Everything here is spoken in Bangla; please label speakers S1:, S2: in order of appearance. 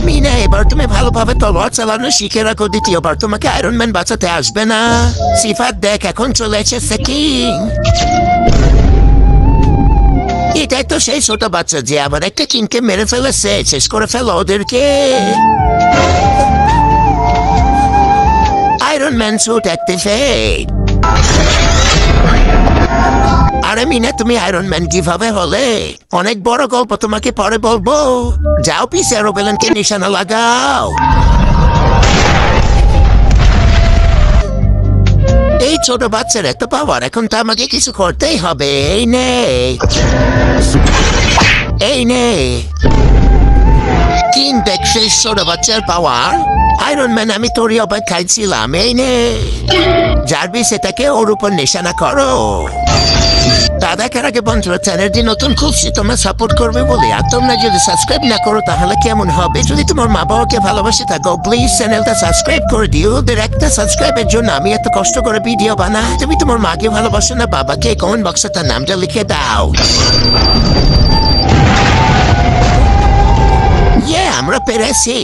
S1: মিনা, এবার তুমি ভালোভাবে তলোয়ার চালানো শিখে রাখো, দ্বিতীয়বার তোমাকে আয়রন ম্যান বাঁচাতে আসবে না। সিফাত দেখ, এখন চলে এসেছে কিং। এটাই তো সেই ছোট বাচ্চা যে আবার একটা কিংকে মেরে ফেলেছে। শেষ করে ফেলো ওদেরকে। Iron Man suit activate. আরে মিনা, তুমি আয়রন ম্যান কিভাবে হলে? অনেক বড় গল্প, তোমাকে পরে বলবো। যাও পিছে রোবেলনকে নিশানা লাগাও। এই ছোট বাচ্চার এত পাওয়ার, এখন তো আমাকে কিছু করতেই হবে। এই নে কিং, দেখছিস ছোট বাচ্চার পাওয়ার? আয়রন ম্যান, আমি তোরই অপেক্ষায় ছিলাম। এই নে জার্ভিস, এটাকে ওর উপর নিশানা করো। দাদাকের আগে বন্ধুরা, চ্যানেলটি নতুন খুলছি, তোমরা সাপোর্ট করবে বলে। আর তোমরা যদি সাবস্ক্রাইব না করো তাহলে কেমন হবে? যদি তোমার মা বাবাকে ভালোবাসে থাকো, প্লিজ চ্যানেলটা সাবস্ক্রাইব করে দিও। ওদের একটা সাবস্ক্রাইবের জন্য আমি এত কষ্ট করে ভিডিও বানাই। তুমি তোমার মাকে ভালোবাসো না বাবাকে? কমেন্ট বক্সে তার নামটা লিখে দাও। আমরা পেরেছি।